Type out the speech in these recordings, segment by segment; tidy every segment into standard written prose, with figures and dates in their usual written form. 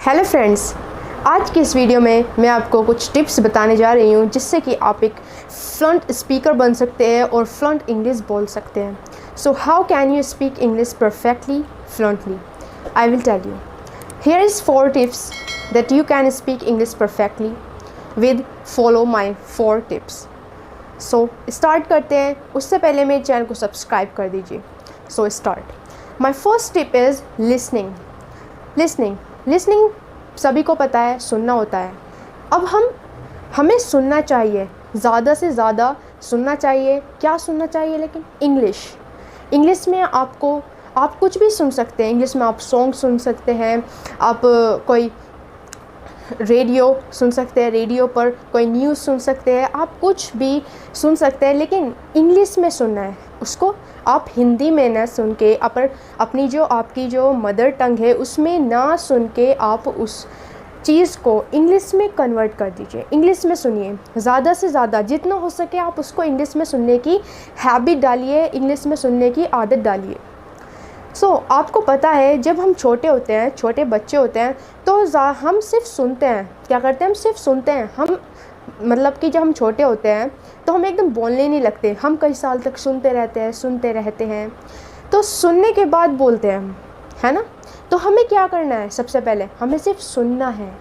Hello friends, आज की इस वीडियो में मैं आपको कुछ टिप्स बताने जा रही हूँ जिससे कि आप एक फ्लुएंट स्पीकर बन सकते हैं और फ्लुएंट इंग्लिश बोल सकते हैं। So how can you speak English perfectly fluently? I will tell you. Here is 4 tips that you can speak English perfectly with follow my 4 tips. So start करते हैं। उससे पहले मेरे चैनल को सब्सक्राइब कर दीजिए। So start. My first tip is listening. Listening सभी को पता है, सुनना होता है। अब हमें सुनना चाहिए, ज़्यादा से ज़्यादा सुनना चाहिए। क्या सुनना चाहिए? लेकिन इंग्लिश में आप कुछ भी सुन सकते हैं। इंग्लिश में आप सॉन्ग सुन सकते हैं, आप कोई रेडियो सुन सकते हैं, रेडियो पर कोई न्यूज़ सुन सकते हैं, आप कुछ भी सुन सकते हैं, लेकिन इंग्लिश में सुनना है। उसको आप हिंदी में ना सुन के अपनी जो आपकी जो मदर टंग है उसमें ना सुन के आप उस चीज़ को इंग्लिश में कन्वर्ट कर दीजिए। इंग्लिश में सुनिए, ज़्यादा से ज़्यादा जितना हो सके आप उसको इंग्लिश में सुनने की हैबिट डालिए, इंग्लिश में सुनने की आदत डालिए। आपको पता है जब हम छोटे होते हैं, छोटे बच्चे होते हैं, तो हम सिर्फ सुनते हैं। क्या करते हैं? हम सिर्फ सुनते हैं। हम मतलब कि जब हम छोटे होते हैं तो हम एकदम बोलने नहीं लगते। हम कई साल तक सुनते रहते हैं। तो सुनने के बाद बोलते हैं हम, है ना? तो हमें क्या करना है? सबसे पहले हमें सिर्फ सुनना है,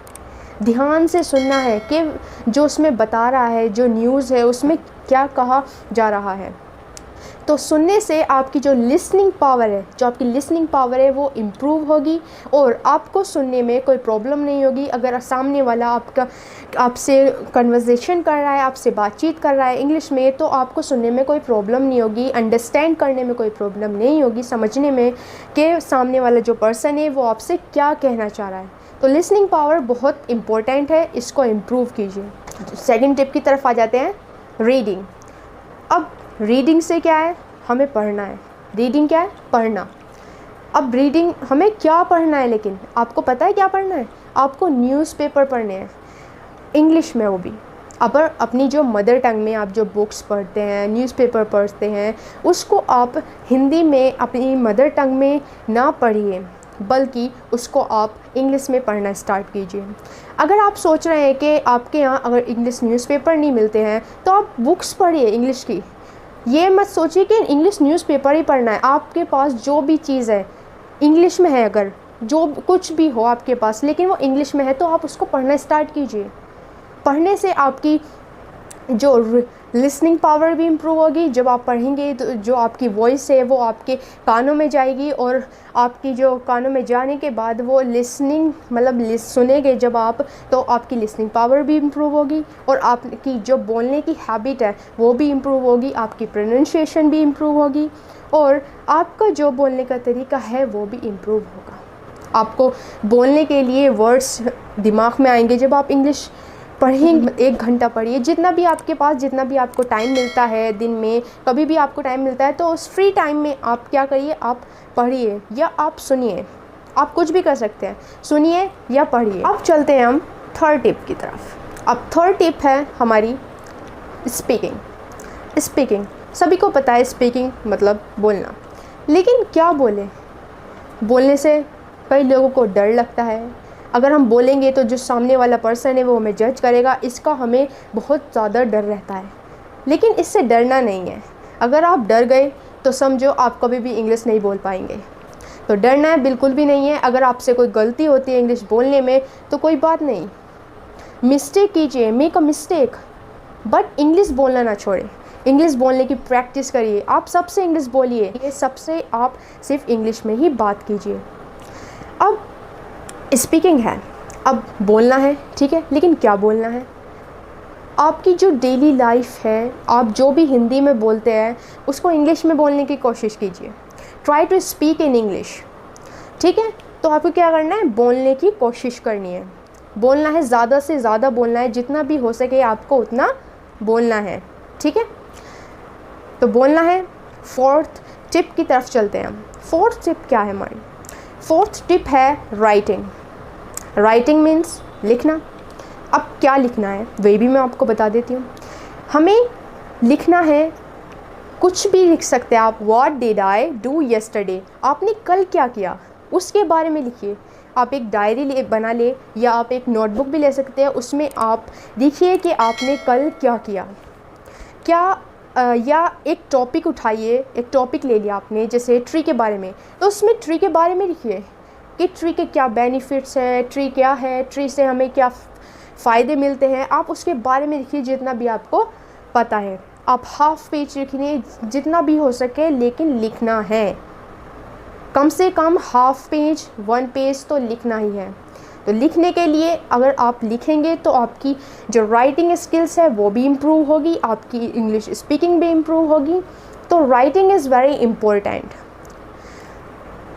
ध्यान से सुनना है कि जो उसमें बता रहा है, जो न्यूज़ है उसमें क्या कहा जा रहा है। तो सुनने से आपकी जो लिसनिंग पावर है वो इम्प्रूव होगी और आपको सुनने में कोई प्रॉब्लम नहीं होगी। अगर सामने वाला आपसे कन्वर्सेशन कर रहा है, आपसे बातचीत कर रहा है इंग्लिश में, तो आपको सुनने में कोई प्रॉब्लम नहीं होगी, अंडरस्टैंड करने में कोई प्रॉब्लम नहीं होगी, समझने में कि सामने वाला जो पर्सन है वो आपसे क्या कहना चाह रहा है। तो लिसनिंग पावर बहुत इम्पोर्टेंट है, इसको इम्प्रूव कीजिए। सेकेंड टिप की तरफ आ जाते हैं, रीडिंग। अब रीडिंग से क्या है? हमें पढ़ना है। रीडिंग क्या है? पढ़ना। अब रीडिंग हमें क्या पढ़ना है? लेकिन आपको पता है क्या पढ़ना है? आपको न्यूज़पेपर पढ़ने हैं, इंग्लिश में, वो भी। अब अपनी जो मदर टंग में आप जो बुक्स पढ़ते हैं, न्यूज़पेपर पढ़ते हैं, उसको आप हिंदी में अपनी मदर टंग में ना पढ़िए, बल्कि उसको आप इंग्लिश में पढ़ना स्टार्ट कीजिए। अगर आप सोच रहे हैं कि आपके यहाँ अगर इंग्लिश न्यूज़पेपर नहीं मिलते हैं तो आप बुक्स पढ़िए इंग्लिश की। ये मत सोचिए कि इंग्लिश न्यूज़पेपर ही पढ़ना है। आपके पास जो भी चीज़ है इंग्लिश में है, अगर जो कुछ भी हो आपके पास लेकिन वो इंग्लिश में है, तो आप उसको पढ़ना स्टार्ट कीजिए। पढ़ने से आपकी जो लिसनिंग पावर भी इम्प्रूव होगी। जब आप पढ़ेंगे तो जो आपकी वॉइस है वो आपके कानों में जाएगी और आपकी जो कानों में जाने के बाद वो लिसनिंग सुनेंगे जब आप, तो आपकी लिसनिंग पावर भी इम्प्रूव होगी और आपकी जो बोलने की हैबिट है वो भी इम्प्रूव होगी, आपकी प्रोनाउंसिएशन भी इम्प्रूव होगी और आपका जो बोलने का तरीका है वो भी इम्प्रूव होगा। आपको बोलने के लिए वर्ड्स दिमाग में आएंगे जब आप इंग्लिश पढ़ें। 1 घंटा पढ़िए, जितना भी आपको टाइम मिलता है दिन में, कभी भी आपको टाइम मिलता है, तो उस फ्री टाइम में आप क्या करिए? आप पढ़िए या आप सुनिए। आप कुछ भी कर सकते हैं, सुनिए या पढ़िए। अब चलते हैं हम थर्ड टिप की तरफ। अब थर्ड टिप है हमारी स्पीकिंग। सभी को पता है स्पीकिंग मतलब बोलना, लेकिन क्या बोलने से कई लोगों को डर लगता है। अगर हम बोलेंगे तो जो सामने वाला पर्सन है वो हमें जज करेगा, इसका हमें बहुत ज़्यादा डर रहता है। लेकिन इससे डरना नहीं है। अगर आप डर गए तो समझो आप कभी भी इंग्लिश नहीं बोल पाएंगे। तो डरना है बिल्कुल भी नहीं है। अगर आपसे कोई गलती होती है इंग्लिश बोलने में तो कोई बात नहीं, मिस्टेक कीजिए, make a mistake, but English बोलना ना छोड़ें। इंग्लिश बोलने की प्रैक्टिस करिए। आप सबसे इंग्लिश बोलिए, ये सबसे आप सिर्फ इंग्लिश में ही बात कीजिए। अब स्पीकिंग है, अब बोलना है, ठीक है, लेकिन क्या बोलना है? आपकी जो डेली लाइफ है, आप जो भी हिंदी में बोलते हैं उसको इंग्लिश में बोलने की कोशिश कीजिए। Try to speak in English, ठीक है? तो आपको क्या करना है? बोलने की कोशिश करनी है। बोलना है, ज़्यादा से ज़्यादा बोलना है, जितना भी हो सके आपको उतना बोलना है, ठीक है? तो बोलना है। 4th टिप की तरफ चलते हैं हम। 4th टिप क्या है हमारी? 4th टिप है राइटिंग मीन्स लिखना। अब क्या लिखना है वही भी मैं आपको बता देती हूँ। हमें लिखना है, कुछ भी लिख सकते हैं आप। What did I do yesterday, आपने कल क्या किया उसके बारे में लिखिए। आप एक डायरी बना ले या आप एक नोटबुक भी ले सकते हैं। उसमें आप लिखिए कि आपने कल क्या किया, या एक टॉपिक उठाइए, एक टॉपिक ले लिया आपने जैसे ट्री के बारे में, तो उसमें ट्री के बारे में लिखिए कि ट्री के क्या बेनिफिट्स है, ट्री क्या है, ट्री से हमें क्या फ़ायदे मिलते हैं। आप उसके बारे में लिखिए जितना भी आपको पता है। आप हाफ पेज लिखिए जितना भी हो सके, लेकिन लिखना है। कम से कम हाफ पेज 1 पेज तो लिखना ही है। तो लिखने के लिए अगर आप लिखेंगे तो आपकी जो राइटिंग स्किल्स है वो भी इम्प्रूव होगी, आपकी इंग्लिश स्पीकिंग भी इम्प्रूव होगी। तो राइटिंग इज़ वेरी इम्पोर्टेंट।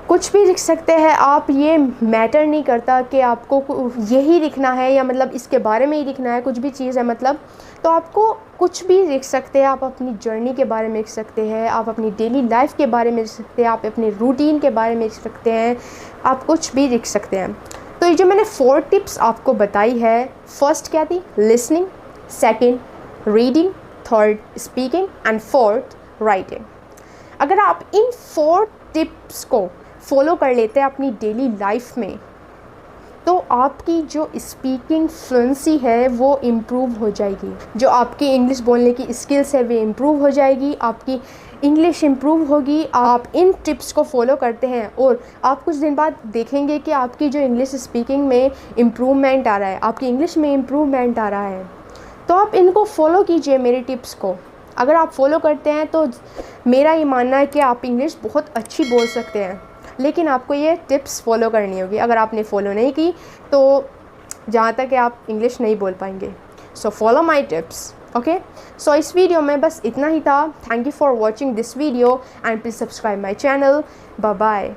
कुछ भी लिख सकते हैं आप, ये मैटर नहीं करता कि आपको यही लिखना है या मतलब इसके बारे में ही लिखना है, कुछ भी चीज़ है मतलब। तो आपको कुछ भी लिख सकते हैं। आप अपनी जर्नी के बारे में लिख सकते हैं, आप अपनी डेली लाइफ के बारे में लिख सकते हैं, आप अपने रूटीन के बारे में लिख सकते हैं, आप कुछ भी लिख सकते हैं। तो ये जो मैंने 4 टिप्स आपको बताई है, फर्स्ट क्या थी? Listening, second reading, third speaking and fourth writing. अगर आप इन 4 टिप्स को फॉलो कर लेते हैं अपनी डेली लाइफ में, तो आपकी जो स्पीकिंग फ्लुएंसी है वो इम्प्रूव हो जाएगी। जो आपकी इंग्लिश बोलने की स्किल्स है वो इम्प्रूव हो जाएगी, आपकी इंग्लिश इम्प्रूव होगी। आप इन टिप्स को फॉलो करते हैं और आप कुछ दिन बाद देखेंगे कि आपकी जो इंग्लिश स्पीकिंग में इम्प्रूवमेंट आ रहा है, आपकी इंग्लिश में इम्प्रूवमेंट आ रहा है। तो आप इनको फॉलो कीजिए, मेरी टिप्स को। अगर आप फॉलो करते हैं तो मेरा ये मानना है कि आप इंग्लिश बहुत अच्छी बोल सकते हैं, लेकिन आपको ये टिप्स फॉलो करनी होगी। अगर आपने फॉलो नहीं की तो जहाँ तक है आप इंग्लिश नहीं बोल पाएंगे। So follow my tips, okay. So इस वीडियो में बस इतना ही था। Thank you for watching this video and please subscribe my channel. Bye bye.